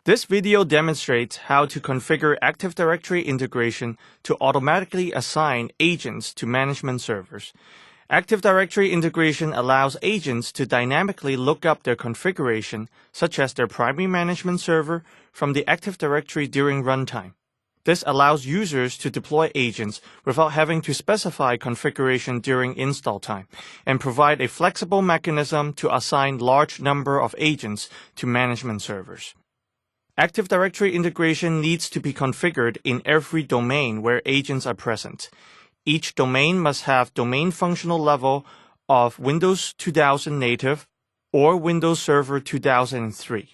This video demonstrates how to configure Active Directory integration to automatically assign agents to management servers. Active Directory integration allows agents to dynamically look up their configuration, such as their primary management server, from the Active Directory during runtime. This allows users to deploy agents without having to specify configuration during install time, and provide a flexible mechanism to assign large number of agents to management servers. Active Directory integration needs to be configured in every domain where agents are present. Each domain must have domain functional level of Windows 2000 native or Windows Server 2003.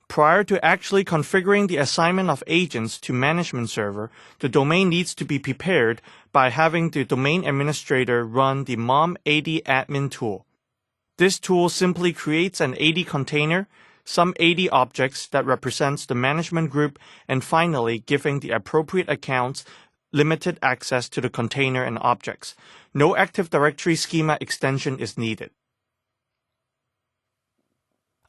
Prior to actually configuring the assignment of agents to management server, the domain needs to be prepared by having the domain administrator run the mom AD admin tool. This tool simply creates an AD container, some AD objects that represents the management group, and finally giving the appropriate accounts limited access to the container and objects. No Active Directory schema extension is needed.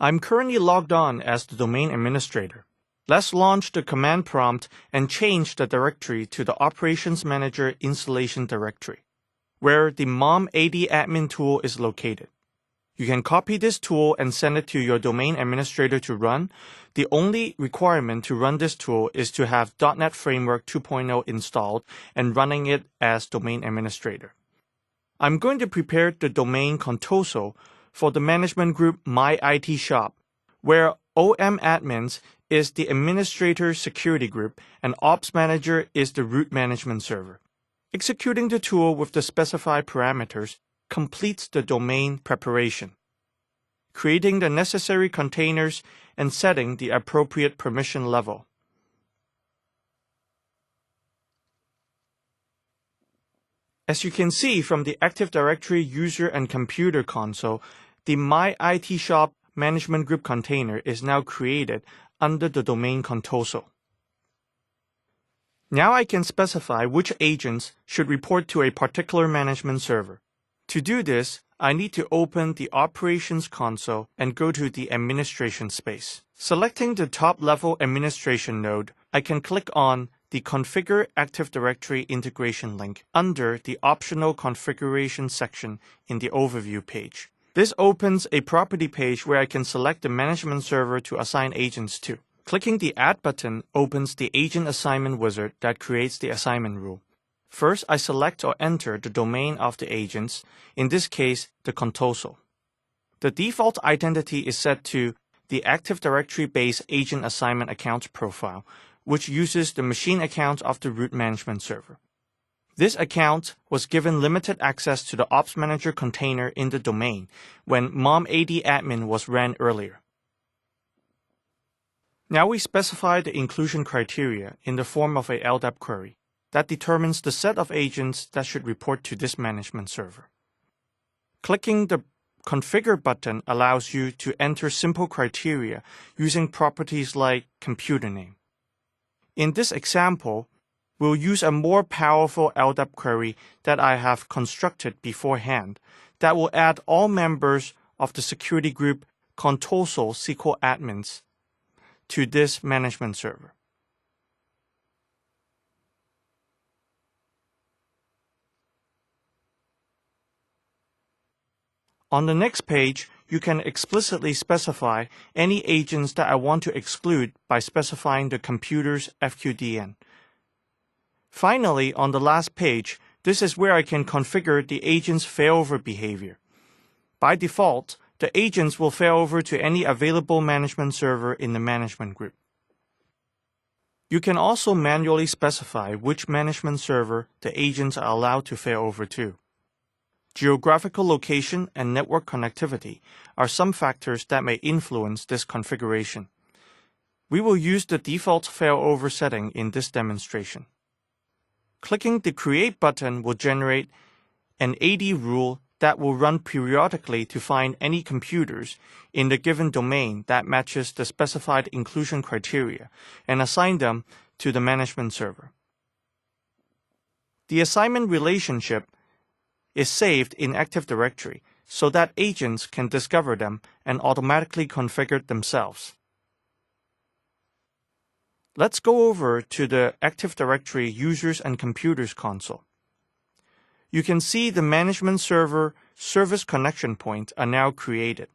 I'm currently logged on as the domain administrator. Let's launch the command prompt and change the directory to the Operations Manager installation directory, where the mom AD admin tool is located. You can copy this tool and send it to your domain administrator to run. The only requirement to run this tool is to have .NET Framework 2.0 installed and running it as domain administrator. I'm going to prepare the domain contoso for the management group My IT Shop, where OM admins is the administrator security group and Ops Manager is the root management server. Executing the tool with the specified parameters completes the domain preparation, creating the necessary containers and setting the appropriate permission level. As you can see from the Active Directory user and computer console, the My IT Shop management group container is now created under the domain contoso. Now I can specify which agents should report to a particular management server. To do this, I need to open the Operations console and go to the Administration space. Selecting the top-level Administration node, I can click on the Configure Active Directory Integration link under the Optional Configuration section in the Overview page. This opens a property page where I can select the management server to assign agents to. Clicking the Add button opens the Agent Assignment wizard that creates the assignment rule. First, I select or enter the domain of the agents, in this case, the contoso. The default identity is set to the Active Directory-based agent assignment account profile, which uses the machine account of the root management server. This account was given limited access to the Ops Manager container in the domain when mom AD admin was ran earlier. Now we specify the inclusion criteria in the form of a LDAP query that determines the set of agents that should report to this management server. Clicking the Configure button allows you to enter simple criteria using properties like computer name. In this example, we'll use a more powerful LDAP query that I have constructed beforehand that will add all members of the security group Contoso SQL admins to this management server. On the next page, you can explicitly specify any agents that I want to exclude by specifying the computer's FQDN. Finally, on the last page, this is where I can configure the agent's failover behavior. By default, the agents will failover to any available management server in the management group. You can also manually specify which management server the agents are allowed to failover to. Geographical location and network connectivity are some factors that may influence this configuration. We will use the default failover setting in this demonstration. Clicking the Create button will generate an AD rule that will run periodically to find any computers in the given domain that matches the specified inclusion criteria and assign them to the management server. The assignment relationship is saved in Active Directory so that agents can discover them and automatically configure themselves. Let's go over to the Active Directory Users and Computers console. You can see the management server service connection points are now created.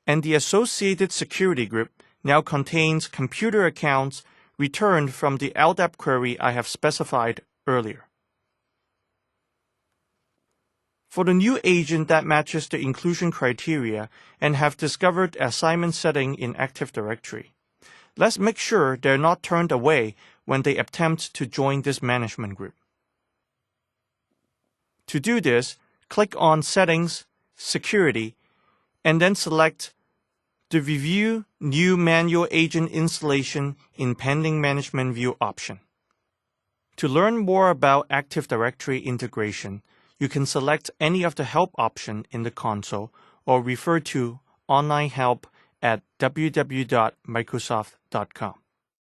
And the associated security group now contains computer accounts returned from the LDAP query I have specified earlier. For the new agent that matches the inclusion criteria and have discovered assignment setting in Active Directory, let's make sure they're not turned away when they attempt to join this management group. To do this, click on Settings, Security, and then select the Review New Manual Agent Installation in Pending Management View option. To learn more about Active Directory integration, you can select any of the help options in the console or refer to online help at www.microsoft.com.